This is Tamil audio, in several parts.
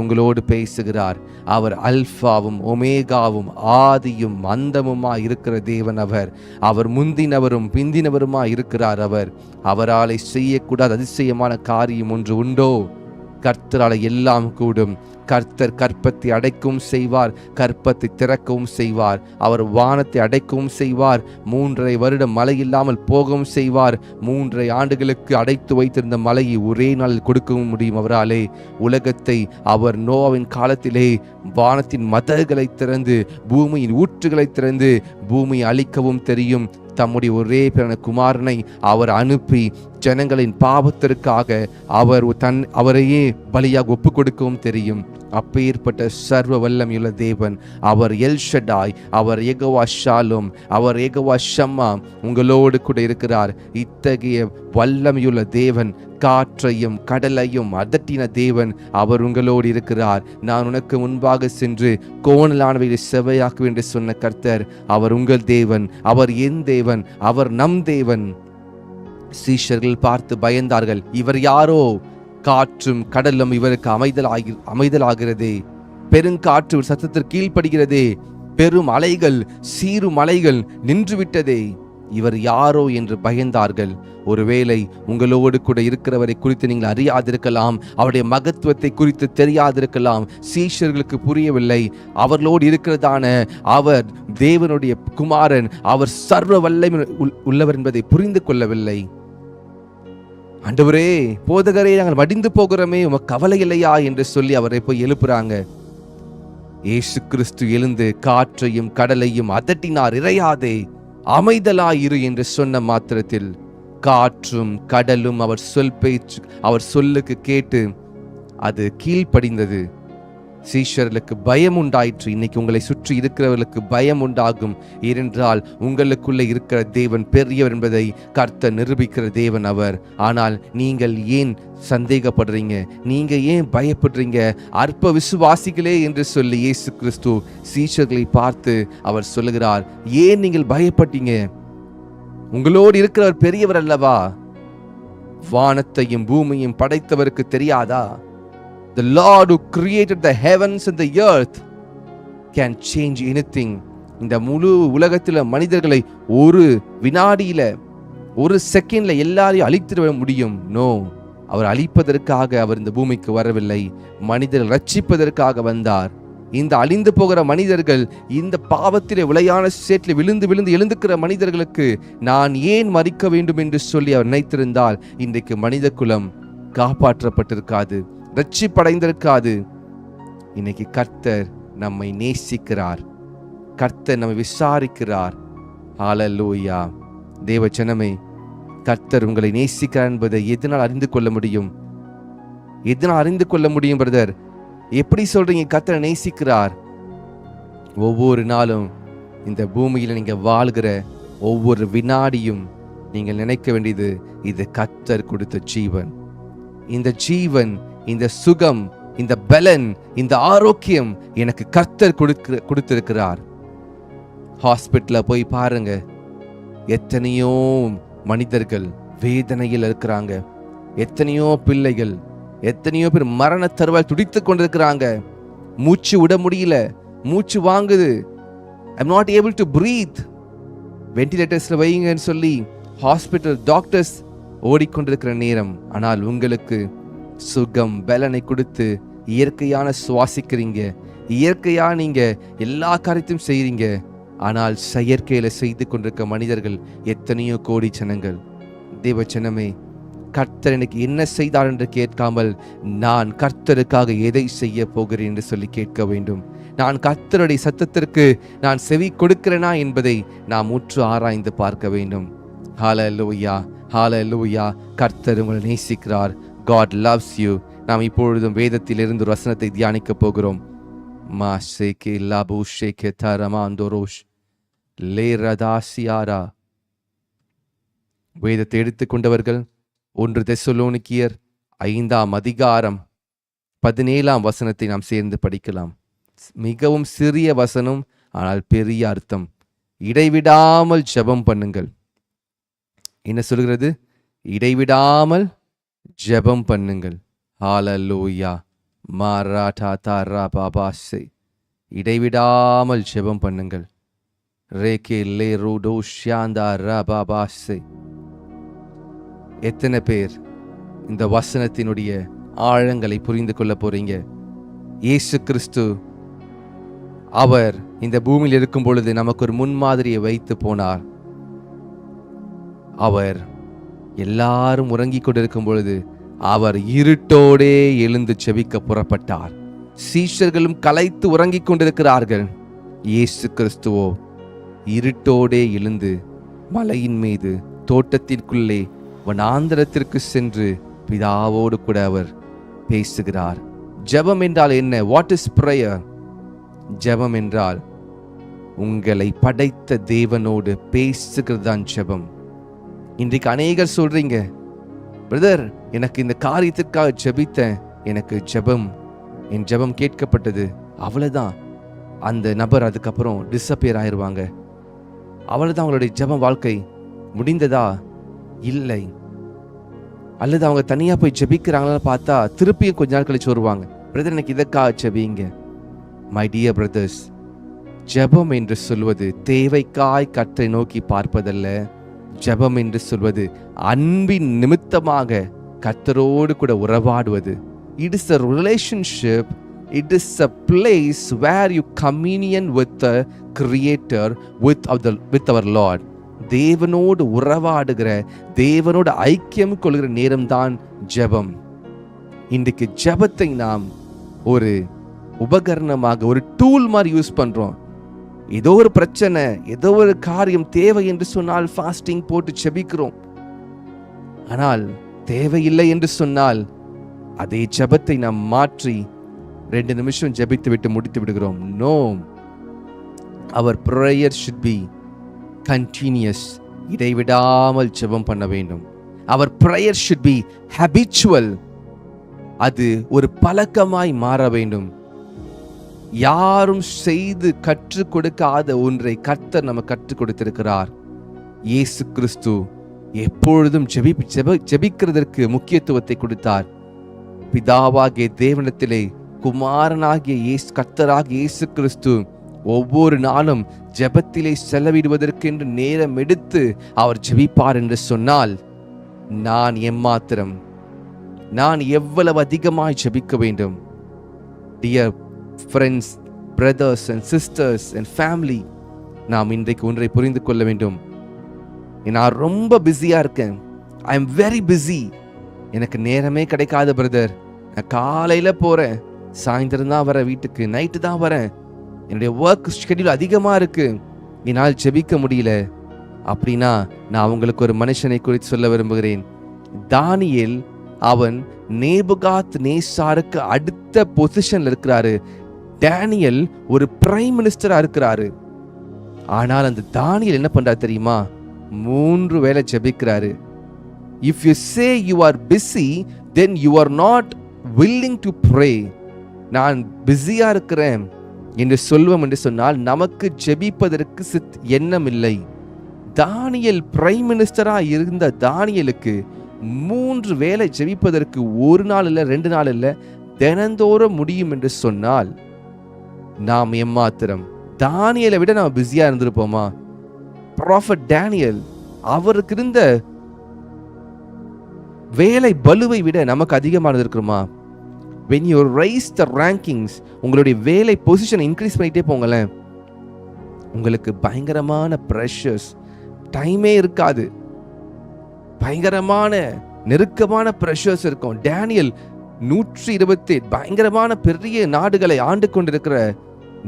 உங்களோடு பேசுகிறார். அவர் அல்பாவும் ஒமேகாவும் ஆதியும் அந்தமுமாய் இருக்கிற தேவன். அவர் முந்தினவரும் பிந்தினவருமாய் இருக்கிறார். அவராலே செய்யக்கூடாத அதிசயமான காரியம் ஒன்று உண்டோ? கர்த்தரால் எல்லாம் கூடும். கர்த்தர் கற்பத்தை அடைக்கவும் செய்வார், கற்பத்தை திறக்கவும் செய்வார். அவர் வானத்தை அடைக்கவும் செய்வார், 3.5 வருடம் மழை இல்லாமல் போகவும் செய்வார். 3.5 ஆண்டுகளுக்கு அடைத்து வைத்திருந்த மழையை ஒரே நாளில் கொடுக்கவும் முடியும் அவராலே. உலகத்தை அவர் நோவாவின் காலத்திலே வானத்தின் மதகுகளை திறந்து பூமியின் ஊற்றுகளை திறந்து பூமியை அழிக்கவும் தெரியும். தம்முடைய ஒரே பிறந்த குமாரனை அவர் அனுப்பி ஜனங்களின் பாவத்திற்காக அவரையே பலியாக ஒப்பு கொடுக்கவும் தெரியும். அப்பேற்பட்ட சர்வ வல்லமையுள்ள தேவன் அவர் எல் ஷடாய், அவர் யெகோவா ஷாலோம், அவர் யெகோவா ஷம்மா உங்களோடு கூட இருக்கிறார். இத்தகைய வல்லமையுள்ள தேவன், காற்றையும் கடலையும் அதட்டின தேவன் அவர் உங்களோடு இருக்கிறார். நான் உனக்கு முன்பாக சென்று கோணலானவைகளை செவ்வையாக்குவேன் என்று சொன்ன கர்த்தர் அவர் உங்கள் தேவன். அவர் என் தேவன், அவர் நம் தேவன். சீஷர்கள் பார்த்து பயந்தார்கள். இவர் யாரோ? காற்றும் கடலும் இவருக்கு அமைதலாகிறதே. பெருங்காற்று சத்தத்திற்கு கீழ்ப்படுகிறதே. பெரும் அலைகள் சீரும் அலைகள் நின்றுவிட்டதே. இவர் யாரோ என்று பயந்தார்கள். ஒருவேளை உங்களோடு கூட இருக்கிறவரை குறித்து நீங்கள் அறியாதிருக்கலாம், அவருடைய மகத்துவத்தை குறித்து தெரியாதிருக்கலாம். சீஷர்களுக்கு புரியவில்லை. அவர்களோடு இருக்கிறதான அவர் தேவனுடைய குமாரன், அவர் சர்வ வல்லமை உள்ளவர் என்பதை புரிந்து கொள்ளவில்லை. ஆண்டவரே, போதகரே, நாங்கள் மடிந்து போகிறோமே, உமக்கு கவலை இல்லையா என்று சொல்லி அவரை போய் எழுப்புறாங்க. இயேசு கிறிஸ்து எழுந்து காற்றையும் கடலையும் அதட்டினார். இறையாதே, அமைதலாயிரு என்று சொன்ன மாத்திரத்தில் காற்றும் கடலும் அவர் சொல்லுக்கு கேட்டு அது கீழ்ப்படிந்தது. சீஷர்களுக்கு பயம் உண்டாயிற்று. இன்னைக்கு உங்களை சுற்றி இருக்கிறவர்களுக்கு பயம் உண்டாகும். ஏனென்றால் உங்களுக்குள்ளே இருக்கிற தேவன் பெரியவர் என்பதை கர்த்தர் நிரூபிக்கிற தேவன் அவர். ஆனால் நீங்கள் ஏன் சந்தேகப்படுறீங்க? நீங்க ஏன் பயப்படுறீங்க? அற்ப விசுவாசிகளே என்று சொல்லி இயேசு கிறிஸ்து சீஷர்களை பார்த்து அவர் சொல்லுகிறார், ஏன் நீங்கள் பயப்பட்டீங்க? உங்களோடு இருக்கிறவர் பெரியவர் அல்லவா? வானத்தையும் பூமியையும் படைத்தவருக்கு தெரியாதா? The Lord who created the heavens and the earth can change anything. இந்த முழு உலகத்தில் மனிதர்களை ஒரு வினாடியில, ஒரு செகண்ட்ல எல்லாரையும் அழித்திட முடியும். நோ, அவர் அழிப்பதற்காக அவர் இந்த பூமிக்கு வரவில்லை. மனிதர்கள் ரட்சிப்பதற்காக வந்தார். இந்த அழிந்து போகிற மனிதர்கள், இந்த பாவத்திலே விளையான சேற்றில் விழுந்து விழுந்து எழுந்துக்கிற மனிதர்களுக்கு நான் ஏன் மறிக்க வேண்டும் என்று சொல்லி அவர் நினைத்திருந்தால் இன்றைக்கு மனித குலம் காப்பாற்றப்பட்டிருக்காது, ரட்சிப்படைந்திருக்காது. இன்னைக்கு கர்த்தர் நம்மை நேசிக்கிறார், கர்த்தர் நம்மை விசாரிக்கிறார். ஹல்லேலூயா. தேவ ஜனமே, கர்த்தர் உங்களை நேசிக்கிறார் என்பதை எதனால் அறிந்து கொள்ள முடியும்? எதனால் அறிந்து கொள்ள முடியும் பிரதர்? எப்படி சொல்றீங்க கர்த்தரை நேசிக்கிறார்? ஒவ்வொரு நாளும் இந்த பூமியில் நீங்க வாழ்கிற ஒவ்வொரு வினாடியும் நீங்கள் நினைக்க வேண்டியது, இது கர்த்தர் கொடுத்த ஜீவன். இந்த ஜீவன், இந்த சுகம், இந்த பலன், இந்த ஆரோக்கியம் எனக்கு கர்த்தர் கொடுத்திருக்கிறார். ஹாஸ்பிட்டல்ல போய் பாருங்க, எத்தனையோ மனிதர்கள் வேதனையில் இருக்கிறாங்க. எத்தனையோ பிள்ளைகள், எத்தனையோ பேர் மரண தருவாய் துடித்துக் கொண்டிருக்கிறாங்க. மூச்சு விட முடியல, மூச்சு வாங்குது. I'm not able to breathe. வென்டிலேட்டர்ஸ்ல வைங்கன்னு சொல்லி ஹாஸ்பிட்டல் டாக்டர்ஸ் ஓடிக்கொண்டிருக்கிற நேரம். ஆனால் உங்களுக்கு சுகம் பலனை கொடுத்து இயற்கையான சுவாசிக்கிறீங்க, இயற்கையா நீங்க எல்லா காரியத்தையும் செய்றீங்க. ஆனால் செயற்கையில செய்து கொண்டிருக்க மனிதர்கள் எத்தனையோ கோடி ஜனங்கள். தேவ ஜனமே, கர்த்தர் எனக்கு என்ன செய்தார் என்று கேட்காமல் நான் கர்த்தருக்காக எதை செய்ய போகிறேன் என்று சொல்லி கேட்க வேண்டும். நான் கர்த்தருடைய சத்தத்திற்கு நான் செவி கொடுக்கிறேனா என்பதை நாம் உற்று ஆராய்ந்து பார்க்க வேண்டும். ஹல்லேலூயா, ஹல்லேலூயா. கர்த்தர் உங்களை நேசிக்கிறார். God loves you. நாம் இப்பொழுதும் வேதத்தில் இருந்து ஒரு வசனத்தை தியானிக்க போகிறோம். மாசேகே லாபூஷேகே தரமாந்தோரோஷ் லேரதாசியாரா. வேதத்தை எடுத்துக்கொண்டவர்கள் 1 தெசலோனிக்கேயர் 5ஆம் அதிகாரம் 17ஆம் வசனத்தை நாம் சேர்ந்து படிக்கலாம். மிகவும் சிறிய வசனம், ஆனால் பெரிய அர்த்தம். இடைவிடாமல் ஜெபம் பண்ணுங்கள். என்ன சொல்கிறது? இடைவிடாமல் ஜெபம் பண்ணுங்கள். ஹல்லேலூயா. மாராட்டா தாரா பாபாசே. இடைவிடாமல் ஜெபம் பண்ணுங்கள். ரேகே லே ரூடோ ஷியாந்தா ரா பாபாசே. எத்தனை பேர் இந்த வசனத்தினுடைய ஆழங்களை புரிந்து கொள்ள போறீங்க? இயேசு கிறிஸ்து அவர் இந்த பூமியில் இருக்கும் பொழுது நமக்கு ஒரு முன்மாதிரியை வைத்து போனார். அவர் எல்லாரும் உறங்கிக் கொண்டிருக்கும் பொழுது அவர் இருட்டோடே எழுந்து செபிக்க புறப்பட்டார். சீஷர்களும் களைத்து உறங்கிக் கொண்டிருக்கிறார்கள். இயேசு கிறிஸ்துவோ இருட்டோடே எழுந்து மலையின் மீது தோட்டத்திற்குள்ளே வனாந்தரத்திற்கு சென்று பிதாவோடு கூட அவர் பேசுகிறார். ஜெபம் என்றால் என்ன? What is prayer? ஜெபம் என்றால் உங்களை படைத்த தேவனோடு பேசுகிறது தான் ஜெபம். இன்றைக்கு அநேகர் சொல்றீங்க, பிரதர் எனக்கு இந்த காரியத்திற்காக ஜெபித்தேன், எனக்கு என் ஜெபம் கேட்கப்பட்டது, அவ்வளவுதான். அந்த நபர் அதுக்கப்புறம் டிஸப்பியர் ஆயிருவாங்க. அவ்வளவுதான், அவங்களுடைய ஜெபம் வாழ்க்கை முடிந்ததா? இல்லை. அல்லது அவங்க தனியா போய் ஜெபிக்கிறாங்களா பார்த்தா திருப்பியும் கொஞ்ச நாள் கழிச்சு வருவாங்க, பிரதர் எனக்கு இதற்காக ஜெபிங்க. மை டியர் பிரதர்ஸ், ஜெபம் என்று சொல்வது தேவைக்காய் கர்த்தரை நோக்கி பார்ப்பதல்ல. ஜெபம் என்று சொல்வது அன்பின் நிமித்தமாக கர்த்தரோடு கூட உறவாடுவது. It is a relationship. It is a place where you communion with the Creator, with our Lord. தேவனோடு உறவாடுகிற, தேவனோடு ஐக்கியம் கொள்கிற நேரம்தான் ஜெபம். இன்றைக்கு ஜெபத்தை நாம் ஒரு உபகரணமாக, ஒரு டூல் மாதிரி யூஸ் பண்றோம். ஏதோ ஒரு பிரச்சனை, ஏதோ ஒரு காரியம் தேவை என்று சொன்னால் ஃபாஸ்டிங் போட்டு ஜெபிக்கிறோம். ஆனால் தேவையில்லை என்று சொன்னால் அதே ஜெபத்தை நாம் மாற்றி 2 நிமிஷம் ஜெபித்து விட்டு முடித்து விடுகிறோம். No, our prayer should be continuous. இடைவிடாமல் ஜெபம் பண்ண வேண்டும். அவர் prayer should be habitual. அது ஒரு பழக்கமாய் மாற வேண்டும். யாரும் செய்து கற்றுக் கொடுக்காத ஒன்றை கர்த்தர் நமக்கு கற்றுக் கொடுத்திருக்கிறார். இயேசு கிறிஸ்து எப்பொழுதும் ஜெபிக்கிறதற்கு முக்கியத்துவத்தை கொடுத்தார். பிதாவாகிய தேவனிடத்திலே குமாரனாகிய கர்த்தராகிய இயேசு கிறிஸ்து ஒவ்வொரு நாளும் ஜெபத்திலே செலவிடுவதற்கென்று நேரம் எடுத்து அவர் ஜெபிப்பார் என்று சொன்னால், நான் எம்மாத்திரம், நான் எவ்வளவு அதிகமாய் ஜெபிக்க வேண்டும்? Dear friends, brothers and sisters and family, நாம் இன்றைக்கு ஒன்றை புரிந்து கொள்ள வேண்டும். நான் ரொம்ப பிஸியா இருக்கேன். I am very busy. எனக்கு நேரமே கிடைக்காத பிரதர். நான் காலையில போறேன், சாயந்தரம் தான் வரேன் வீட்டுக்கு, நைட்டு தான் வரேன், என்னுடைய ஒர்க் ஷெட்யூல் அதிகமா இருக்கு, என்னால் ஜெபிக்க முடியல அப்படின்னா, நான் உங்களுக்கு ஒரு மனுஷனை குறித்து சொல்ல விரும்புகிறேன். தானியேல், அவன் நேபுகாத் நேசாருக்கு அடுத்த பொசிஷன்ல இருக்கிறாரு. டேனியல் ஒரு பிரைம் மினிஸ்டரா இருக்கிறாரு. ஆனால் அந்த தானியேல் என்ன பண்றாரு தெரியுமா? 3 வேளை ஜெபிக்கிறாரு. If you say you are busy, then you are not willing to pray. நான் பிஸியா இருக்கிறேன் என்று சொல்வோம் என்று சொன்னால் நமக்கு ஜெபிப்பதற்கு எண்ணம் இல்லை. தானியேல் பிரைம் மினிஸ்டரா இருந்த தானியேலுக்கு 3 வேளை ஜெபிப்பதற்கு 1 நாள் இல்லை, 2 நாள் இல்லை, தினந்தோறும் முடியும் என்று சொன்னால் நாம் எம்மாத்திரம்? தானியேலை விட நாம் பிஸியா இருந்திருப்போமா? ப்ராஃபட் டேனியல், அவருக்கு இருந்த வேலை பலுவை விட நமக்கு அதிகமானது இருக்குமா? when you raise the rankings, உங்களுடைய வேலை பொசிஷனை இன்க்ரீஸ் பண்ணிட்டே போங்களேன், உங்களுக்கு பயங்கரமான ப்ரெஷர்ஸ், டைமே இருக்காது, பயங்கரமான நெருக்கமான ப்ரெஷர்ஸ் இருக்கும். டேனியல் 128 பயங்கரமான பெரிய நாடுகளை ஆண்டு கொண்டிருக்கிற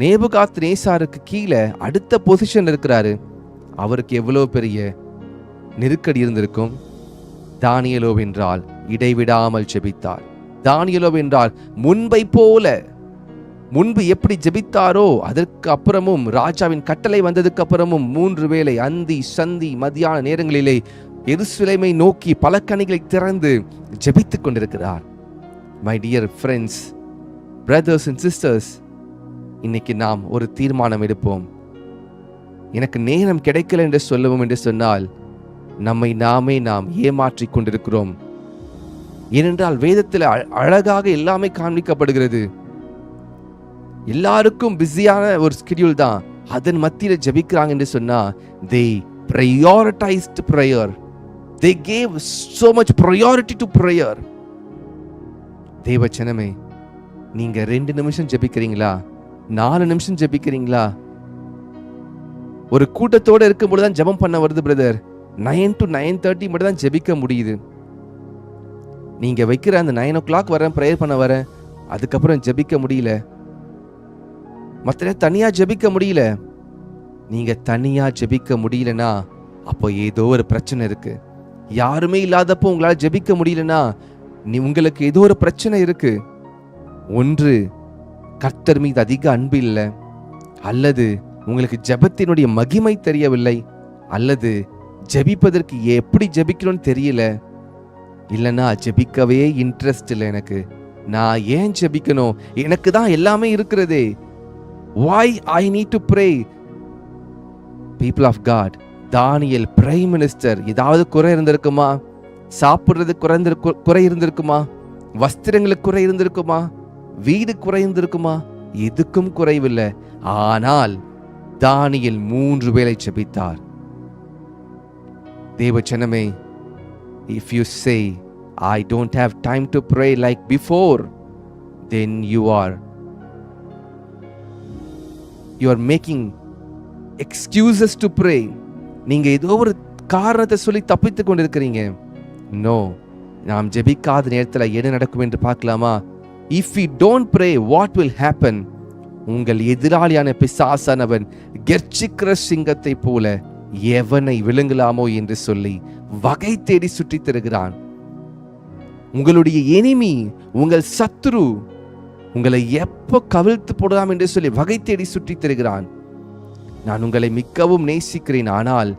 நேபுகாத் நேசாருக்கு கீழே அடுத்த பொசிஷன் இருக்கிறாரு. அவருக்கு எவ்வளவு பெரிய நெருக்கடி இருந்திருக்கும். தானியேலோ என்றால் இடைவிடாமல் ஜெபித்தார். தானியேலோ என்றால் முன்பு எப்படி ஜெபித்தாரோ அதற்கு அப்புறமும், ராஜாவின் கட்டளை வந்ததுக்கு அப்புறமும் 3 வேளை அந்தி சந்தி மத்தியான நேரங்களிலே எருசலேமை நோக்கி பலகணிகளை திறந்து ஜெபித்துக் கொண்டிருக்கிறார். My dear friends, brothers and sisters, இன்னைக்கு நாம் ஒரு தீர்மானம் எடுப்போம். எனக்கு நேரம் கிடைக்கல என்று சொல்லுவோம் என்று சொன்னால் நாம் ஏமாற்றிக் கொண்டிருக்கிறோம். ஏனென்றால் வேதத்தில் அழகாக எல்லாமே காண்பிக்கப்படுகிறது. எல்லாருக்கும் பிஸியான ஒரு ஸ்கெடியூல் தான். அதன் மத்தியில் ஜெபிக்கிறாங்க என்று சொன்னா, they prioritized prayer. They gave so much priority to prayer. தேவச்சனமே, நீங்க 2 நிமிஷம் ஜெபிக்கிறீங்களா? 4 நிமிஷம் ஜெபிக்கிறீங்களா? ஒரு கூட்டத்தோட இருக்கும்போது தான் ஜெபம் பண்ண வருது பிரதர். 9 to 9:30 மட்டும் தான் ஜெபிக்க முடியுது. நீங்க வைக்கிற அந்த 9 o'clock வரேன் ப்ரேயர் பண்ண வரேன், அதுக்கப்புறம் ஜெபிக்க முடியல. மற்ற தனியா ஜெபிக்க முடியல. நீங்க தனியா ஜெபிக்க முடியலனா அப்போ ஏதோ ஒரு பிரச்சனை இருக்கு. யாருமே இல்லாதப்போ உங்களால ஜெபிக்க முடியலனா உங்களுக்கு ஏதோ ஒரு பிரச்சனை இருக்கு. ஒன்று கர்த்தர் மீது அதிக அன்பு இல்லை, அல்லது உங்களுக்கு ஜெபத்தினுடைய மகிமை தெரியவில்லை, அல்லது ஜெபிப்பதற்கு எப்படி ஜெபிக்கணும்னு தெரியல, இல்லைன்னா ஜெபிக்கவே இன்ட்ரெஸ்ட் இல்லை. எனக்கு நான் ஏன் ஜெபிக்கணும்? எனக்கு தான் எல்லாமே இருக்கிறதே. Why I need to pray? People of God, Daniel prime minister. ஏதாவது குறை இருந்திருக்குமா? சாப்பிடுறது குறை இருந்திருக்குமா? வஸ்திரங்களுக்கு குறை இருந்திருக்குமா? வீடு குறை இருந்திருக்குமா? எதுக்கும் குறைவில்லை. ஆனால் தானியேல் 3 வேளை ஜெபித்தார். தேவச்சனமே, if you say I don't have time to pray like before, then you are making excuses to pray. நீங்க ஏதோ ஒரு காரணத்தை சொல்லி தப்பித்து கொண்டிருக்கிறீங்க. நோ, நாம் ஜெபிக்காத நேரத்தில் என்ன நடக்கும் என்று பார்க்கலாமா? If we don't pray, what will happen? உங்கள் எதிராளியான பிசாசானவன் கெர்ச்சிக்கிற சிங்கத்தை போல எவனை விழுங்கலாமோ என்று சொல்லி வகை தேடி சுற்றித் தருகிறான். உங்களுடைய எனிமி, உங்கள் சத்துரு உங்களை எப்போ கவிழ்த்து போடலாம் என்று சொல்லி வகை தேடி சுற்றித் தருகிறான். நான் உங்களை மிகவும் நேசிக்கிறேன், ஆனால்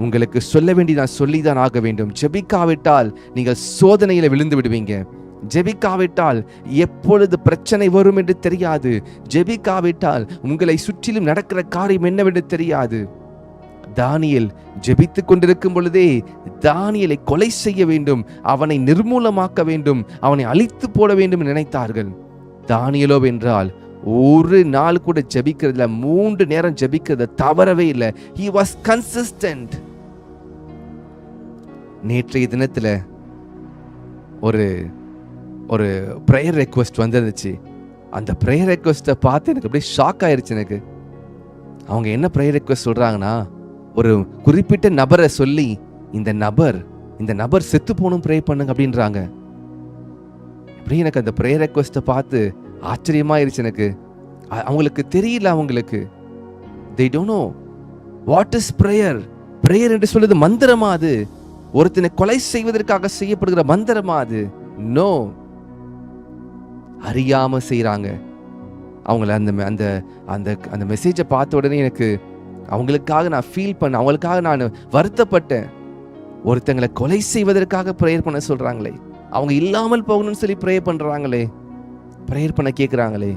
உங்களுக்கு சொல்ல வேண்டி நான் சொல்லிதான் ஆக வேண்டும். ஜெபிக்காவிட்டால் நீங்கள் சோதனையில விழுந்து விடுவீங்க. ஜெபிக்காவிட்டால் எப்பொழுது பிரச்சனை வரும் என்று தெரியாது. ஜெபிக்காவிட்டால் உங்களை சுற்றிலும் நடக்கிற காரியம் என்னவென்று தெரியாது. தானியேல் ஜெபித்துக் கொண்டிருக்கும் பொழுதே தானியேலை கொலை செய்ய வேண்டும், அவனை நிர்மூலமாக்க வேண்டும், அவனை அழித்து போட வேண்டும் நினைத்தார்கள். தானியேலோ என்றால் ஒரு நாள் கூட ஜெபிக்கிறதுல 3 நேரம் ஜெபிக்கிறத தவறவே இல்லை. he was consistent. நேற்றைய தினத்துல ஒரு ஒரு ப்ரேயர் ரெக்வெஸ்ட் வந்திருந்துச்சு. அந்த ப்ரேயர் ரெக்வெஸ்ட்டை பார்த்து எனக்கு அப்படியே ஷாக் ஆயிருச்சு. எனக்கு அவங்க என்ன ப்ரேயர் ரெக்வெஸ்ட் சொல்றாங்கன்னா, ஒரு குறிப்பிட்ட நபரை சொல்லி இந்த நபர் செத்து போகணும் ப்ரே பண்ணுங்க அப்படின்றாங்க. அப்படி எனக்கு அந்த ப்ரேயர் ரெக்வெஸ்ட்டை பார்த்து ஆச்சரியமாயிருச்சு. எனக்கு அவங்களுக்கு தெரியல. அவங்களுக்கு they don't know what is prayer. Prayer என்று சொல்லுது மந்திரமா? அது ஒருத்தனை கொலை செய்வதற்காக செய்யப்படுகிற மந்திரமா? அது நோ. அறியாம செய்யறாங்க. அவங்கள அந்த அந்த அந்த மெசேஜை பார்த்த உடனே எனக்கு அவங்களுக்காக நான் ஃபீல் பண்ண, அவங்களுக்காக நான் வருத்தப்பட்டேன். ஒருத்தங்களை கொலை செய்வதற்காக ப்ரேயர் பண்ண சொல்றாங்களே, அவங்க இல்லாமல் போகணும்னு சொல்லி ப்ரேயர் பண்றாங்களே, ப்ரேயர் பண்ண கேட்கிறாங்களே.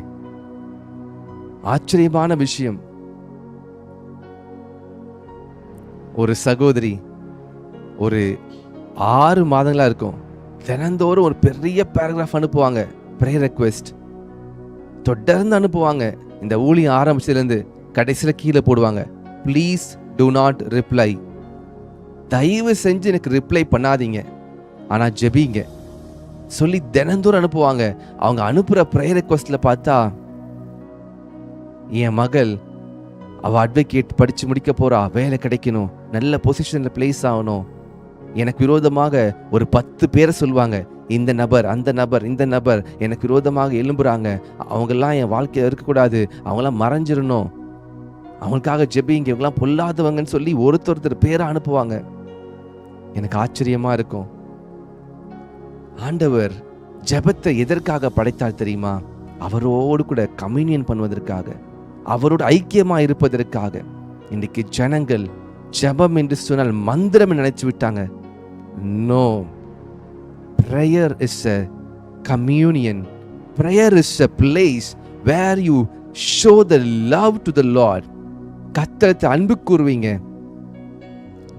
ஆச்சரியமான விஷயம். ஒரு சகோதரி ஒரு 6 மாதங்களா இருக்கும், தினந்தோறும் ஒரு பெரிய பேராகிராஃப் அனுப்புவாங்க, ப்ரேயர் ரெக்வெஸ்ட் தொடர்ந்து அனுப்புவாங்க. இந்த ஊழியம் ஆரம்பிச்சதுலேருந்து கடைசியில் கீழே போடுவாங்க, ப்ளீஸ் டு நாட் ரிப்ளை. தயவு செஞ்சு எனக்கு ரிப்ளை பண்ணாதீங்க, ஆனால் ஜெபிங்க சொல்லி தினந்தோறும் அனுப்புவாங்க. அவங்க அனுப்புகிற ப்ரேயர் ரெக்வெஸ்ட்டில் பார்த்தா, என் மகள் அவள் அட்வொகேட் படித்து முடிக்க போகிறா, வேலை கிடைக்கணும், நல்ல பொசிஷனில் பிளேஸ் ஆகணும், எனக்கு விரோதமாக ஒரு 10 பேரை சொல்லுவாங்க, இந்த நபர் அந்த நபர் இந்த நபர் எனக்கு விரோதமாக எழும்புறாங்க, அவங்கெல்லாம் என் வாழ்க்கையில் இருக்கக்கூடாது, அவங்களாம் மறைஞ்சிடணும், அவங்களுக்காக ஜெபிங்க, இவங்கெல்லாம் பொல்லாதவங்கன்னு சொல்லி ஒருத்தர் பேரை அனுப்புவாங்க. எனக்கு ஆச்சரியமா இருக்கும். ஆண்டவர் ஜெபத்தை எதற்காக படைத்தால் தெரியுமா? அவரோடு கூட கம்யூனியன் பண்ணுவதற்காக, அவரோடு ஐக்கியமா இருப்பதற்காக. இன்னைக்கு ஜனங்கள் ஜெபம் என்று சொன்னால் மந்திரம் நினைச்சு விட்டாங்க. No, prayer is a communion. Prayer is a place where you show the love to the Lord. கர்த்தருக்கு அன்பு கூறுவீங்க.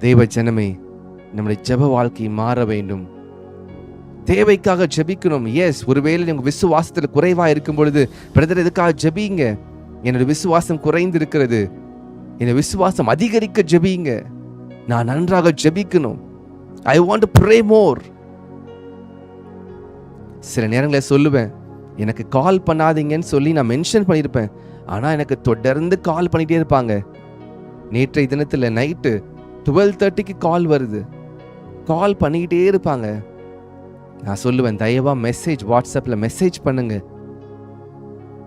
தேவ ஜனமே, நம்முடைய ஜெப வாழ்க்கை மாற வேண்டும். தேவைக்காக ஜெபிக்கணும். எஸ், ஒருவேளை உங்க விசுவாசத்துல குறைவா இருக்கும் பொழுது, பிரதர் எதுக்காக ஜெபிங்க, என்னோட விசுவாசம் குறைந்து இருக்கிறது, இந்த விசுவாசம் அதிகரிக்க ஜெபிங்க, நான் நன்றாக ஜெபிக்கணும், ஐ வாண்ட் டு ப்ரே மோர். சில நேரங்களில் சொல்லுவேன், எனக்கு கால் பண்ணாதீங்கன்னு சொல்லி நான் மென்ஷன் பண்ணியிருப்பேன், ஆனால் எனக்கு தொடர்ந்து கால் பண்ணிகிட்டே இருப்பாங்க. நேற்றைய தினத்தில் நைட்டு 12:30க்கு கால் வருது, கால் பண்ணிக்கிட்டே இருப்பாங்க. நான் சொல்லுவேன், தயவா வாட்ஸ்அப்பில் மெசேஜ் பண்ணுங்க.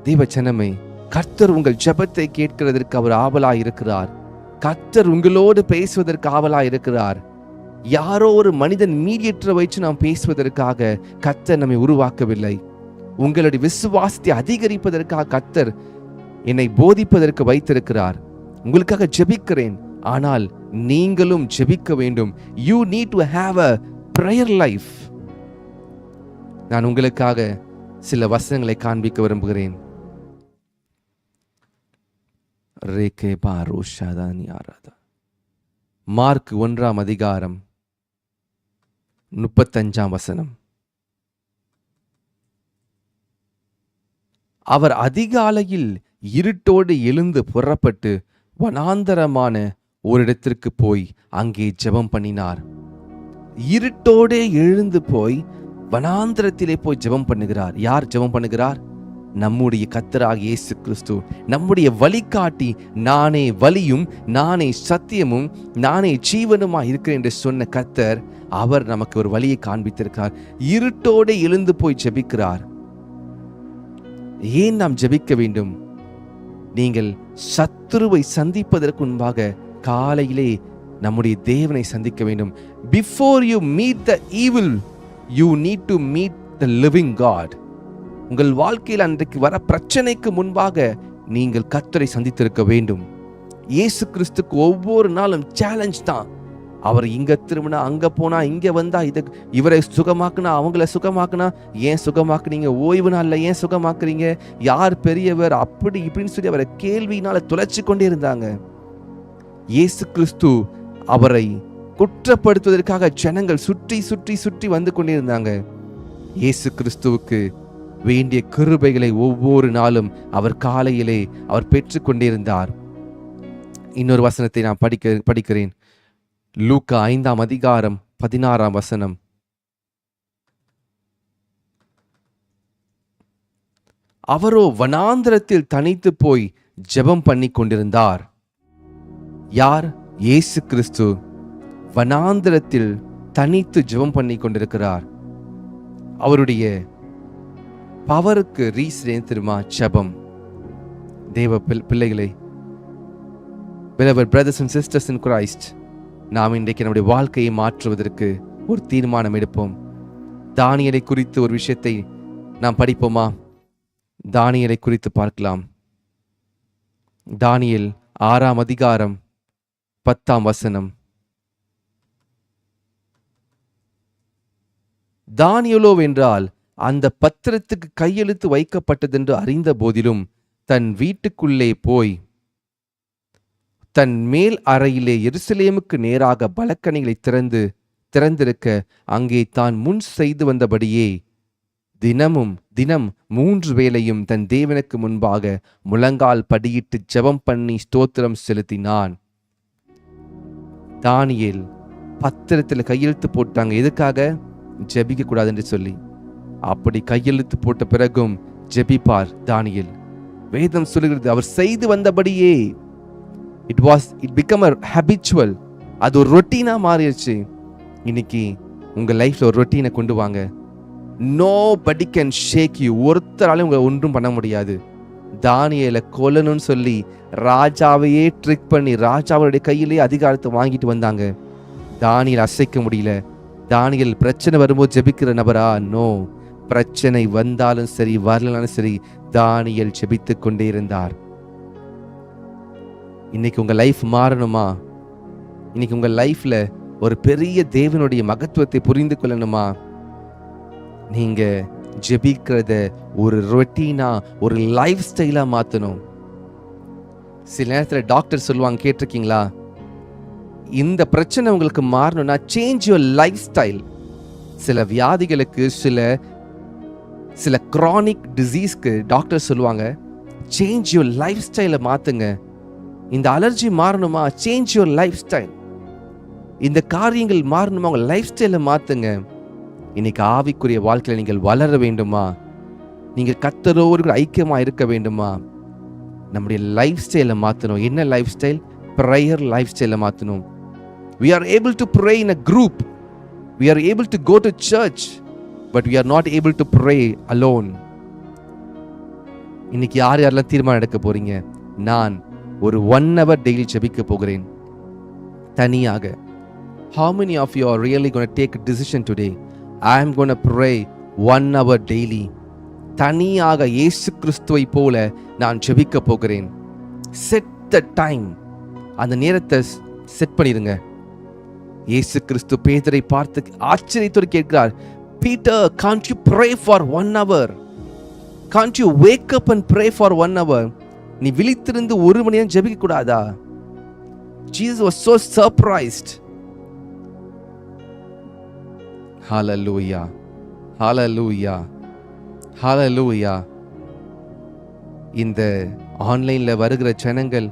தீபச்சனமே, கர்த்தர் உங்கள் ஜெபத்தை கேட்கிறதற்கு அவர் ஆவலாய் இருக்கிறார். கர்த்தர் உங்களோடு பேசுவதற்கு ஆவலாய் இருக்கிறார். யாரோ ஒரு மனிதன் மீடியேட்டரை வச்சு நாம் பேசுவதற்காக கர்த்தர் நம்மை உருவாக்கவில்லை. உங்களுடைய விசுவாசத்தை அதிகரிப்பதற்காக கர்த்தர் என்னை போதிப்பதற்கு வைத்திருக்கிறார். உங்களுக்காக ஜெபிக்கிறேன், ஆனால் நீங்களும் ஜெபிக்க வேண்டும். You need to have a prayer life. நான் உங்களுக்காக சில வசனங்களை காண்பிக்க விரும்புகிறேன். மார்க் 1ஆம் அதிகாரம் 35ஆம் வசனம். அவர் அதிகாலையில் இருட்டோடு எழுந்து புறப்பட்டு வனாந்தரமான ஒரு இடத்திற்கு போய் அங்கே ஜெபம் பண்ணினார். இருட்டோடே எழுந்து போய் வனாந்தரத்திலே போய் ஜெபம் பண்ணுகிறார். யார் ஜெபம் பண்ணுகிறார்? நம்முடைய கர்த்தராகிய இயேசு கிறிஸ்து, நம்முடைய வழிகாட்டி. நானே வழியும், நானே சத்தியமும், நானே ஜீவனுமாய் இருக்கிறேன் என்று சொன்ன கர்த்தர், அவர் நமக்கு ஒரு வழியை காண்பித்திருக்கிறார். இருட்டோடு எழுந்து போய் ஜெபிக்கிறார். ஏன் நாம் ஜெபிக்க வேண்டும்? நீங்கள் சத்துருவை சந்திப்பதற்கு முன்பாக காலையிலே நம்முடைய தேவனை சந்திக்க வேண்டும். Before you meet the evil, you need to meet the living God. உங்கள் வாழ்க்கையில் அன்றைக்கு வர பிரச்சனைக்கு முன்பாக நீங்கள் கர்த்தரை சந்தித்திருக்க வேண்டும். இயேசு கிறிஸ்துக்கு ஒவ்வொரு நாளும் சேலஞ்ச் தான். அவர் இங்க திரும்பினா, அங்க போனா, இங்க வந்தா, இவரை சுகமாக்குனா, அவங்கள சுகமாக்குனா, ஏன் சுகமாக்குனீங்க? ஓய்வு நாள்ல ஏன் சுகமாக்குறீங்க? யார் பெரியவர்? அப்படி இப்படின்னு சொல்லி அவரை கேள்வியினால துளைச்சு கொண்டே இருந்தாங்க. இயேசு கிறிஸ்து அவரை குற்றப்படுத்துவதற்காக ஜனங்கள் சுற்றி சுற்றி சுற்றி வந்து கொண்டிருந்தாங்க. இயேசு கிறிஸ்துவுக்கு வேண்டிய கிருபைகளை ஒவ்வொரு நாளும் அவர் காலையிலே அவர் பெற்றுக் கொண்டிருந்தார். இன்னொரு வசனத்தை நான் படிக்கிறேன். லூக்கா 5ஆம் அதிகாரம் 16ஆம் வசனம். அவரோ வனாந்தரத்தில் தனித்து போய் ஜெபம் பண்ணி கொண்டிருந்தார். யார்? இயேசு கிறிஸ்து வனாந்தரத்தில் தனித்து ஜெபம் பண்ணி கொண்டிருக்கிறார். அவருடைய பவருக்கு ரீசன் தெரியுமா? ஜெபம். தேவ பிள்ளைகளை, beloved brothers and sisters in Christ, நாம் இன்றைக்கு நம்முடைய வாழ்க்கையை மாற்றுவதற்கு ஒரு தீர்மானம் எடுப்போம். தானியேலை குறித்து ஒரு விஷயத்தை நாம் படிப்போமா? தானியேலை குறித்து பார்க்கலாம். தானியேல் 6ஆம் அதிகாரம் 10ஆம் வசனம். தானியேலோ என்றால் அந்த பத்திரத்துக்கு கையெழுத்து வைக்கப்பட்டதென்று அறிந்த போதிலும் தன் வீட்டுக்குள்ளே போய் தன் மேல் அறையிலே எருசலேமுக்கு நேராக பலக்கணிகளை திறந்திருக்க அங்கே தான் முன் செய்து வந்தபடியே தினம் 3 வேளையும் தன் தேவனுக்கு முன்பாக முழங்கால் படியிட்டு ஜெபம் பண்ணி ஸ்தோத்திரம் செலுத்தினான். தானியேல் பத்திரத்தில் கையெழுத்து போட்டாங்க. எதுக்காக? ஜெபிக்க கூடாது என்று சொல்லி. அப்படி கையெழுத்து போட்ட பிறகும் ஜெபிப்பார் தானியேல். வேதம் சொல்லுகிறது, அவர் செய்து வந்தபடியே இட் பிகம் a habitual. அது ஒரு ரொட்டீனா மாறிடுச்சு. இன்னைக்கு உங்க லைஃப்ல ஒரு ரொட்டீனை கொண்டு வாங்க. nobody can shake you. ஒருத்தராலும் உங்களை ஒன்றும் பண்ண முடியாது. தானியேலை கொல்லணும்னு சொல்லி ராஜாவையே ட்ரிக் பண்ணி ராஜாவுடைய கையிலேயே அதிகாரத்தை வாங்கிட்டு வந்தாங்க. தானியேல் அசைக்க முடியல. தானியேல் பிரச்சனை வரும்போது ஜெபிக்கிற நபரா? நோ. பிரச்சனை வந்தாலும் சரி, வரலனாலும் சரி, தானியேல் ஜெபித்து கொண்டே இருந்தார். இன்னைக்கு உங்க லைஃப் மாறணுமா? இன்னைக்கு உங்க லைஃப்ல ஒரு பெரிய தேவனுடைய மகத்துவத்தை புரிந்து கொள்ளணுமா? நீங்க ஜெபிக்கிறத ஒரு ரொட்டீனா, ஒரு லைஃப் ஸ்டைலா மாத்தணும். சில நேரத்துல டாக்டர் சொல்லுவாங்க, கேட்டிருக்கீங்களா? இந்த பிரச்சனை உங்களுக்கு மாறணும்னா சேஞ்ச் யுவர் லைஃப் ஸ்டைல். சில வியாதிகளுக்கு, சில கிரானிக் டிசீஸ்க்கு டாக்டர் சொல்லுவாங்க, சேஞ்ச் யுவர் லைஃப் ஸ்டைலை மாத்துங்க. இந்த அலர்ஜி மாறணுமா, சேஞ்ச் யுவர் லைஃப் ஸ்டைல். இந்த காரியங்கள் மாறணுமா, உங்க லைஃப் ஸ்டைலை மாத்துங்க. இன்னைக்கு ஆவிக்குரிய வாழ்க்கையில நீங்கள் வளர வேண்டுமா, நீங்கள் கர்த்தரோடு ஐக்கியமா இருக்க வேண்டுமா, நம்முடைய லைஃப் ஸ்டைலை மாற்றணும். என்ன லைஃப் ஸ்டைல்? ப்ரேயர் லைஃப் ஸ்டைலை மாற்றணும். We are able to pray in a group. We are able to go to church, but we are not able to pray alone. இன்னைக்கு யாரெல்லாம் தீர்மானம் எடுக்க போறீங்க? நான் ஒரு 1 hour டெய்லி ஜெபிக்க போகிறேன் தனியாக. How many of you are really going to take a decision today? I am going to pray 1 hour daily. தனியாக இயேசு கிறிஸ்துவை போல நான் ஜெபிக்க போகிறேன். Set the time. அந்த நேரத்தை செட் பண்ணிடுங்க. இயேசு கிறிஸ்து பேதுரை பார்த்து ஆச்சரியத்தோடு கேட்கிறார், Peter, can't you pray for 1 hour? Can't you wake up and pray for 1 hour? நீ விழித்திருந்து 1 மணி நேரம் ஜெபிக்க கூடாதா? Jesus was so surprised. Hallelujah. Hallelujah. Hallelujah. இந்த ஆன்லைன்ல வருகிற ஜனங்கள்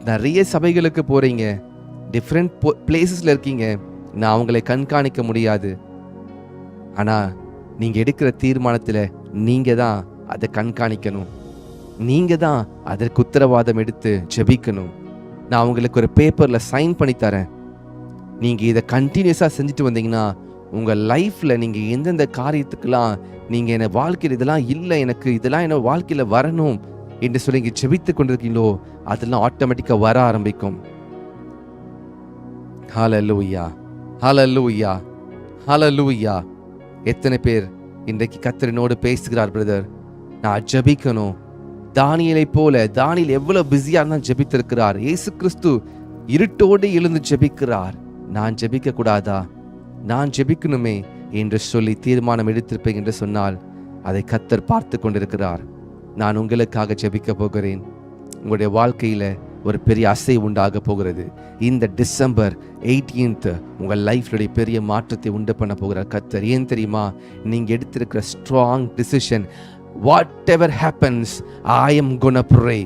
நிறைய சபைகளுக்கு போறீங்க, டிஃப்ரெண்ட் பிளேசஸ்ல இருக்கீங்க. நான் அவங்களை கண்காணிக்க முடியாது. ஆனா நீங்க எடுக்கிற தீர்மானத்துல நீங்க தான் அதை கண்காணிக்கணும். நீங்க தான் அதற்கு உத்தரவாதம் எடுத்து ஜெபிக்கணும். நான் உங்களுக்கு ஒரு பேப்பர்ல சைன் பண்ணி தரேன். நீங்க இதை கண்டினியூஸா செஞ்சுட்டு வந்தீங்கன்னா உங்க லைஃப்ல நீங்க எந்தெந்த காரியத்துக்கெல்லாம் நீங்க என்ன வாழ்க்கையில் இதெல்லாம் இல்லை, எனக்கு இதெல்லாம் என்ன வாழ்க்கையில வரணும் என்று சொல்லி இங்க ஜெபித்து கொண்டிருக்கீங்களோ அதெல்லாம் ஆட்டோமேட்டிக்கா வர ஆரம்பிக்கும். ஹல்லேலூயா, ஹல்லேலூயா, ஹல்லேலூயா. எத்தனை பேர் இன்றைக்கு கர்த்தரினோடு பேசுகிறார், பிரதர் நான் ஜெபிக்கணும். தானியேலை போல, தானியேல் எவ்வளவு பிஸியா இருந்தா ஜெபித்திருக்கிறார். இயேசு கிறிஸ்து இருட்டோடு எழுந்து ஜெபிக்கிறார். நான் ஜெபிக்க கூடாதா? நான் ஜெபிக்கணுமே என்று சொல்லி தீர்மானம் எடுத்திருப்பேன் என்று சொன்னால் அதை கர்த்தர் பார்த்து கொண்டிருக்கிறார். நான் உங்களுக்காக ஜெபிக்க போகிறேன். உங்களுடைய வாழ்க்கையில ஒரு பெரிய அசை உண்டாக போகிறது. இந்த டிசம்பர் 18th உங்கள் லைஃப்லுடைய பெரிய மாற்றத்தை உண்டு பண்ண போகிறார் கர்த்தர். ஏன் தெரியுமா? நீங்க எடுத்திருக்கிற strong decision. Whatever happens, I am gonna pray.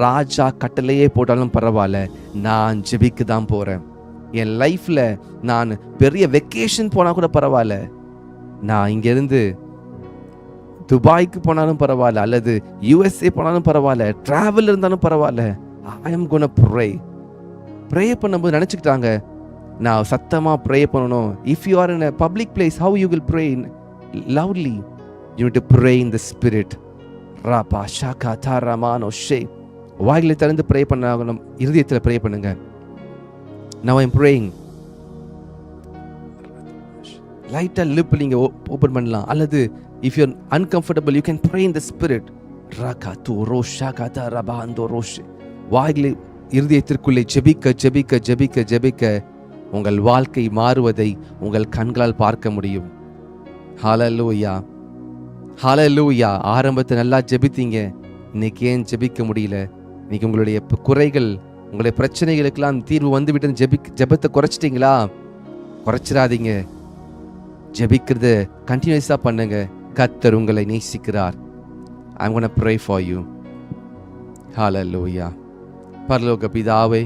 ராஜா கட்டளையே போட்டாலும் பரவாயில்ல, நான் ஜெபிக்க தான் போறேன். என் லைஃப்ல நான் பெரிய வெக்கேஷன் போனா கூட பரவாயில்ல, நான் இங்க இருந்து துபாய்க்கு போனாலும் பரவாயில்ல, அல்லது USA போனாலும் பரவாயில்ல, டிராவல் இருந்தாலும் பரவாயில்ல, I am gonna pray. Pray பண்ணும்போது நினைச்சுக்கிட்டாங்க நான் சத்தமா ப்ரே பண்ணணும். If you are in a public place, how you will pray loudly? You need to pray in the spirit. Rapa shaka taramano she. வாயில திறந்து ப்ரே பண்ணணும், இருதயத்தில் ப்ரே பண்ணுங்க. Now I'm praying. லைட்டா லிப் நீங்க ஓபன் பண்ணலாம், அல்லது if you're uncomfortable you can pray in the spirit. Raka tu rosha kata rabando roshe. வாயில இருதயத்திற்குள்ளே ஜெபிக்க ஜெபிக்க ஜெபிக்க ஜெபிக்க உங்கள் வாழ்க்கை மாறுவதை உங்கள் கண்களால் பார்க்க முடியும். ஹல்லேலூயா, ஹல்லேலூயா. ஆரம்பத்தில் நல்லா ஜெபித்தீங்க, இன்னைக்கு ஏன் ஜெபிக்க முடியல? இன்னைக்கு உங்களுடைய குறைகள், உங்களுடைய பிரச்சனைகளுக்கெல்லாம் தீர்வு வந்து விட்டு ஜெபத்தை குறைச்சிட்டீங்களா? குறைச்சிடாதீங்க. ஜெபிக்கிறது கண்டினியூஸா பண்ணுங்க. கர்த்தர் உங்களை நேசிக்கிறார். I'm going to pray for you. Hallelujah. பரலோக பிதாவே,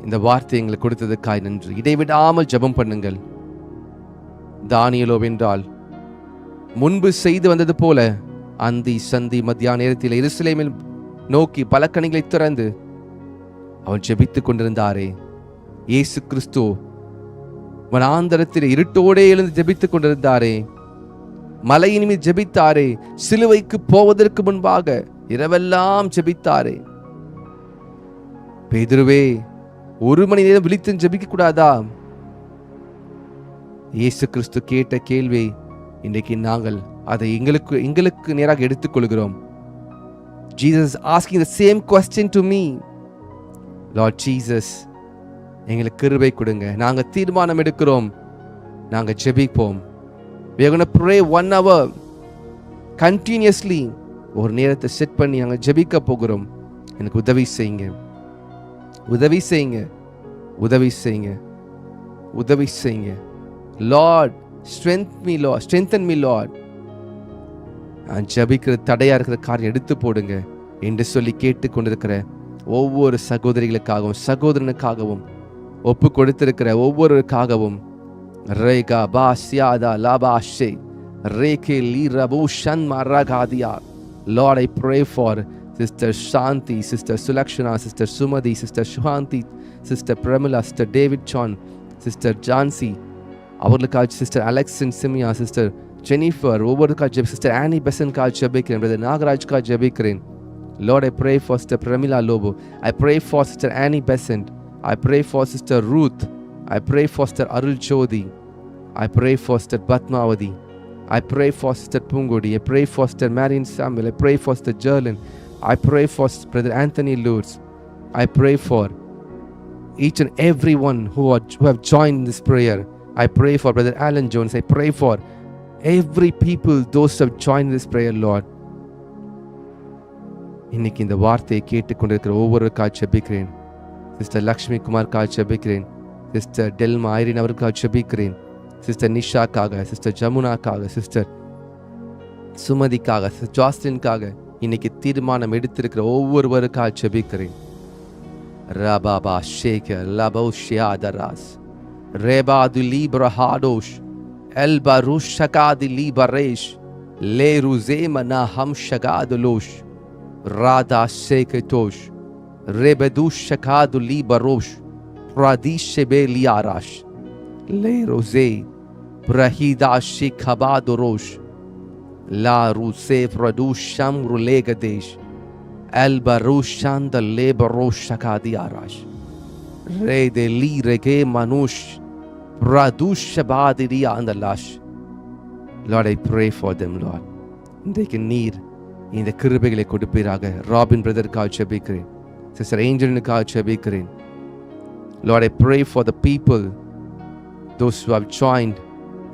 இந்த வார்த்தை எங்களுக்கு கொடுத்ததுக்காய் நன்றி. இடைவிடாமல் ஜெபம் பண்ணுங்கள். தானியேலோ வென்றால் முன்பு செய்து வந்தது போல அந்தி சந்தி மத்தியான நேரத்தில் எருசலேமில் நோக்கி பலகணிகளை திறந்து அவன் ஜெபித்துக் கொண்டிருந்தாரே. இயேசு கிறிஸ்து வனாந்தரத்தில் இருட்டோடே எழுந்து ஜெபித்துக் கொண்டிருந்தாரே. மலையின் மீது ஜெபித்தாரே. சிலுவைக்கு போவதற்கு முன்பாக இரவெல்லாம் ஜெபித்தாரே. பேதுருவே, 1 மணி நேரம் விழித்து ஜெபிக்க கூடாதா? இயேசு கிறிஸ்து கேட்ட கேள்வி இன்றைக்கு நாங்கள் அதை எங்களுக்கு நேராக எடுத்துக்கொள்கிறோம். Jesus asking the same question to me. Lord Jesus, எங்களுக்கு கிருபை கொடுங்க. நாங்க தீர்மானம் எடுக்கிறோம், நாங்க ஜெபிப்போம். We are going to pray 1 hour continuously. ஒரு நேரத்தை செட் பண்ணி நாங்க ஜெபிக்க போகிறோம். எனக்கு உதவி செய்யுங்க, உதவி செய்யுங்க, உதவி செய்யுங்க, உதவி செய்யுங்க. Lord strengthen me Lord. நான் ஜெபிக்கிற தடையா இருக்கிற காரியம் எடுத்து போடுங்க என்று சொல்லி கேட்டுக்கொண்டிருக்கிற ஒவ்வொரு சகோதரிகளுக்காகவும் சகோதரனுக்காகவும் ஒப்பு கொடுத்திருக்கிற ஒவ்வொருக்காகவும் ரேகா பாஸ்யாதா லாபாஷே ரேகே லீ ரபூஷன் மரகாதியா. Lord, I pray for Sister Shanti, Sister Sulakshana, Sister Sumadi, Sister Shanti, Sister Pramila, Sister David John, Sister Jansi, அவர்களுக்காக Sister Alexin Simia, Sister Jennifer, ஒவ்வொருக்காக Sister Annie Besson-காக ஜெபிக்கிறேன். Brother நாகராஜ்காக ஜெபிக்கிறேன். Lord, I pray for Sister Pramila Lobo. I pray for Sister Annie Besant. I pray for Sister Ruth. I pray for Sister Arul Jodi. I pray for Sister Batmavati. I pray for Sister Pungodi. I pray for Sister Marian Samuel. I pray for Sister Jerlin. I pray for Brother Anthony Lourdes. I pray for each and every one who have joined this prayer. I pray for Brother Alan Jones. I pray for every people, those who have joined this prayer, Lord. இன்னைக்கு இந்த வார்த்தையை கேட்டுக்கொண்டிருக்கிற ஒவ்வொருக்காக ஜெபிக்கிறேன். சிஸ்டர் லக்ஷ்மி குமார்க்காக ஜெபிக்கிறேன். சிஸ்டர் டெல்மா ஐரின் அவருக்காக ஜெபிக்கிறேன். சிஸ்டர் நிஷாக்காக, சிஸ்டர் ஜமுனாக்காக, சிஸ்டர் சுமதிக்காக, சிஸ்டர் ஜாஸ்டின்காக இன்னைக்கு தீர்மானம் எடுத்திருக்கிற ஒவ்வொருவருக்காக ஜெபிக்கிறேன். ரபாபா ஷேகர் லபௌஷியாதராஸ் ரேபாது லீப்ரஹாடோஷ் எல்பருஷ் ஷகாதி லீபரேஷ் லே ருசேமனா ஹம் ஷகாதுலோஷ் ராதா ஷேகதோஷ் ரேபதுஷ் ஷகாது லீபரோஷ் பிரதீஷ் ஷெபேலியாராஷ் லே ரோசே பிரஹீதா ஷிகபாதுரோஷ் லா ருசே பிரதுஷ் ஷம்ரு லேகதேஷ் எல்பருஷ் ஷாந்த லேபரோஷ் ஷகாதியாராஷ் ரே தே லீ ரெகே மனுஷ் பிரதுஷ் ஷபாதிரியா அந்த lash. Lord, I pray for them, Lord. இன்றைக்கு நீர் இந்த கிருபைகளை கொடுப்பீராக. ராபின் பிரதருக்காக ஜெபிக்கிறேன். சிஸ்டர் ஏஞ்சலுக்காக ஜெபிக்கிறேன். Lord, I pray for the people, those who have joined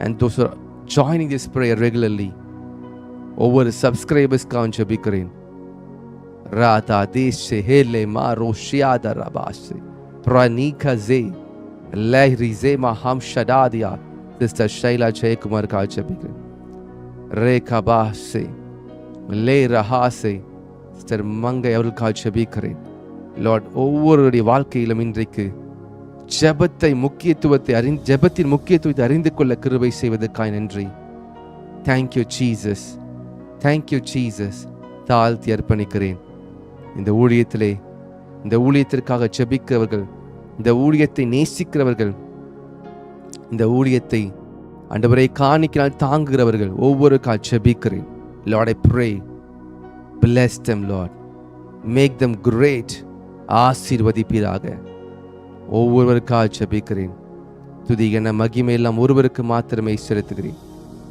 and those who are joining this prayer regularly. ஒவ்வொரு சப்ஸ்கிரைபர்ஸ்க்காக ஜெபிக்கிறேன். ராதா தேஷே ஹேலே மாரோ ஷியாதா ரபாஷே பிரனிகஸே லஹ்ரிஸே மஹம் ஷடாதியா. சிஸ்டர் ஷைலா ஜெயக்குமார்க்காக ஜெபிக்கிறேன். ரேகா பாஷே லே ரஹாசே சிஸ்டர் மங்கை அவர்களுக்காக ஜெபிக்கிறேன். லார்ட், ஒவ்வொருடைய வாழ்க்கையிலும் இன்றைக்கு ஜெபத்தின் முக்கியத்துவத்தை அறிந்து கொள்ள கிருபை செய்வதற்காக நன்றி. Thank you Jesus, thank you Jesus. தாழ்த்தி அர்ப்பணிக்கிறேன். இந்த ஊழியத்திற்காக ஜெபிக்கிறவர்கள், இந்த ஊழியத்தை நேசிக்கிறவர்கள், இந்த ஊழியத்தை ஆண்டவரை காணிக்கையால் தாங்குகிறவர்கள் ஒவ்வொருக்காக ஜெபிக்கிறேன். Lord, I pray, bless them, Lord, make them great. ஆசீர்வதிப்பீராக. ஒவ்வொருவருக்காக ஜெபிக்கிறேன். துதி கன மகிமை எல்லாம் ஒருவருக்கு மாத்திரமே செலுத்துகிறேன்.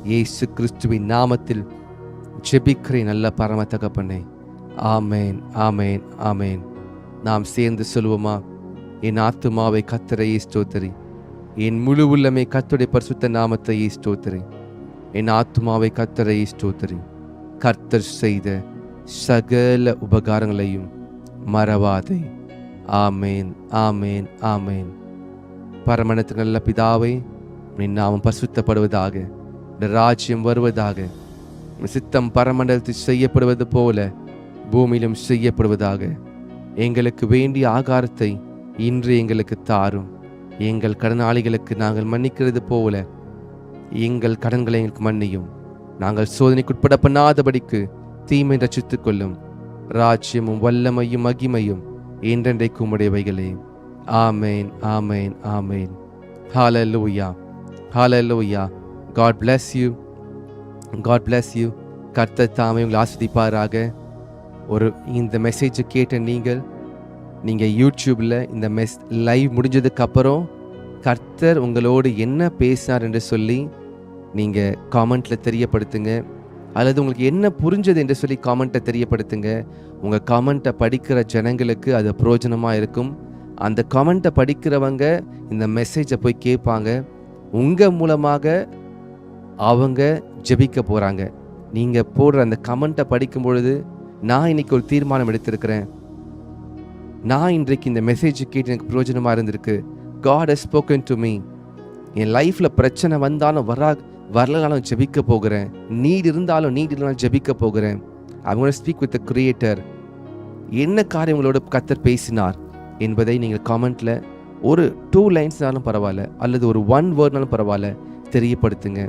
இயேசு கிறிஸ்துவின் நாமத்தில் ஜெபிக்கிறேன் நல்ல பரம தகப்பனே. ஆமேன், ஆமேன், ஆமேன். நாம் சேர்ந்து சொல்லுவோமா? என் ஆத்துமாவை கர்த்தரையே ஸ்தோத்திரி, என் முழு உள்ளமே கர்த்தருடைய பரிசுத்த நாமத்தையே ஸ்தோத்திரி. என் ஆத்துமாவை கர்த்தரையே ஸ்தோத்திரி, கர்த்தர் செய்த சகல உபகாரங்களையும் மறவாதே. ஆமேன், ஆமேன், ஆமேன். பரமனத்தின் நல்ல பிதாவே, என் நாமம் பரிசுத்தப்படுவதாக, ராஜ்யம் வருவதாக, சித்தம் பரமண்டலத்தில் செய்யப்படுவது போல பூமியிலும் செய்யப்படுவதாக. எங்களுக்கு வேண்டிய ஆகாரத்தை இன்று எங்களுக்கு தாரும். எங்கள் கடனாளிகளுக்கு நாங்கள் மன்னிக்கிறது போல எங்கள் கடன்களை எங்களுக்கு மன்னியும். நாங்கள் சோதனைக்குட்பட பண்ணாதபடிக்கு தீமை ரட்சித்துக் கொள்ளும். ராஜ்யமும் வல்லமையும் மகிமையும் என்றென்றைக்கும் உடையவைகளே. ஆமேன், ஆமேன், ஆமேன். ஹல்லேலூயா, ஹல்லேலூயா. God bless you, God bless you. கர்த்தர் தாமே உங்களை ஆசீர்வதிப்பாராக. இந்த மெசேஜை கேட்ட நீங்கள் யூடியூப்பில் இந்த லைவ் முடிஞ்சதுக்கப்புறம் கர்த்தர் உங்களோடு என்ன பேசினார் என்று சொல்லி நீங்கள் காமெண்ட்டில் தெரியப்படுத்துங்க. அல்லது உங்களுக்கு என்ன புரிஞ்சது என்று சொல்லி காமெண்ட்டை தெரியப்படுத்துங்க. உங்கள் காமெண்ட்டை படிக்கிற ஜனங்களுக்கு அது பிரயோஜனமாக இருக்கும். அந்த காமெண்ட்டை படிக்கிறவங்க இந்த மெசேஜை போய் கேட்பாங்க. உங்கள் மூலமாக அவங்க ஜெபிக்க போகிறாங்க. நீங்கள் போடுற அந்த கமெண்ட்டை படிக்கும் பொழுது நான் இன்னைக்கு ஒரு தீர்மானம் எடுத்திருக்கிறேன். நான் இன்றைக்கு இந்த மெசேஜ் கேட்டு எனக்கு பிரயோஜனமாக இருந்திருக்கு. God has spoken to me. என் லைஃப்ல பிரச்சனை வந்தாலும் வரலனாலும் ஜெபிக்க போகிறேன். நீட் இருந்தாலும் நீட் இல்லைனாலும் ஜெபிக்க போகிறேன். I'm going to speak with the creator. என்ன காரியம் உங்களோட கர்த்தர் பேசினார் என்பதை நீங்கள் காமெண்ட்ல ஒரு 2 லைன்ஸ்னாலும் பரவாயில்ல, அல்லது ஒரு 1 வேர்ட்னாலும் பரவாயில்ல, தெரியப்படுத்துங்க.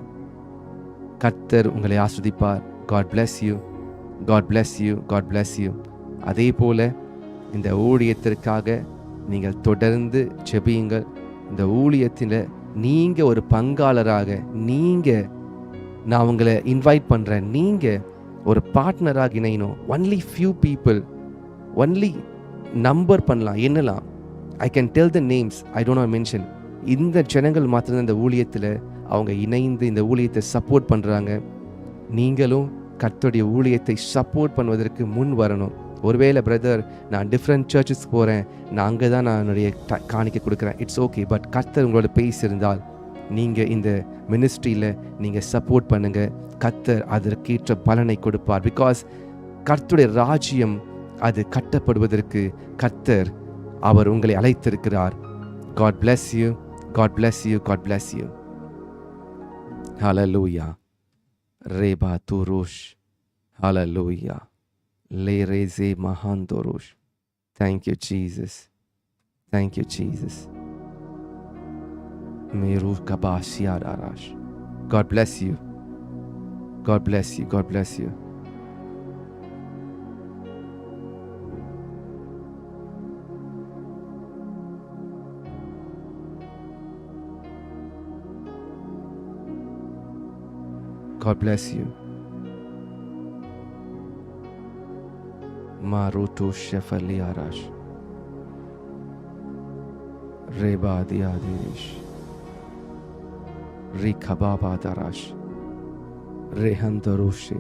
கர்த்தர் உங்களை ஆஸ்வதிப்பார். God bless you. God bless you. God bless you. அதே போல இந்த ஊழியத்திற்காக நீங்கள் தொடர்ந்து ஜெபியுங்கள். இந்த ஊழியத்தில் நீங்க ஒரு பங்காளராக, நான் உங்களை இன்வைட் பண்றேன், நீங்க ஒரு பார்ட்னராக இணையணும். Only few people, only number பண்ணலாம், என்னலாம். I can tell the names, I don't not mention. இந்த ஜனங்கள் மாத்திரம் இந்த ஊழியத்தில் அவங்க இணைந்து இந்த ஊழியத்தை சப்போர்ட் பண்ணுறாங்க. நீங்களும் கர்த்தருடைய ஊழியத்தை சப்போர்ட் பண்ணுவதற்கு முன் வரணும். ஒருவேளை பிரதர் நான் டிஃப்ரெண்ட் சர்ச்சஸ் போகிறேன், நான் அங்கே தான் நான் என்னுடைய காணிக்க கொடுக்குறேன், இட்ஸ் ஓகே. பட் கர்த்தர் உங்களோட பேசியிருந்தால் நீங்கள் இந்த மினிஸ்ட்ரியில் நீங்கள் சப்போர்ட் பண்ணுங்கள். கர்த்தர் அதற்கேற்ற பலனை கொடுப்பார். பிகாஸ் கர்த்தருடைய ராஜ்யம் அது கட்டப்படுவதற்கு கர்த்தர் அவர் உங்களை அழைத்திருக்கிறார். God bless you. God bless you. God bless you. Hallelujah. Reba turush. Hallelujah. Le reze mahandorush. Thank you, Jesus. Thank you, Jesus. Meru kabashia darash. God bless you. God bless you. God bless you. God bless you. Marutu Shefali Arash. Reba Diadirish. Rikababa Darash. Rehandarushi.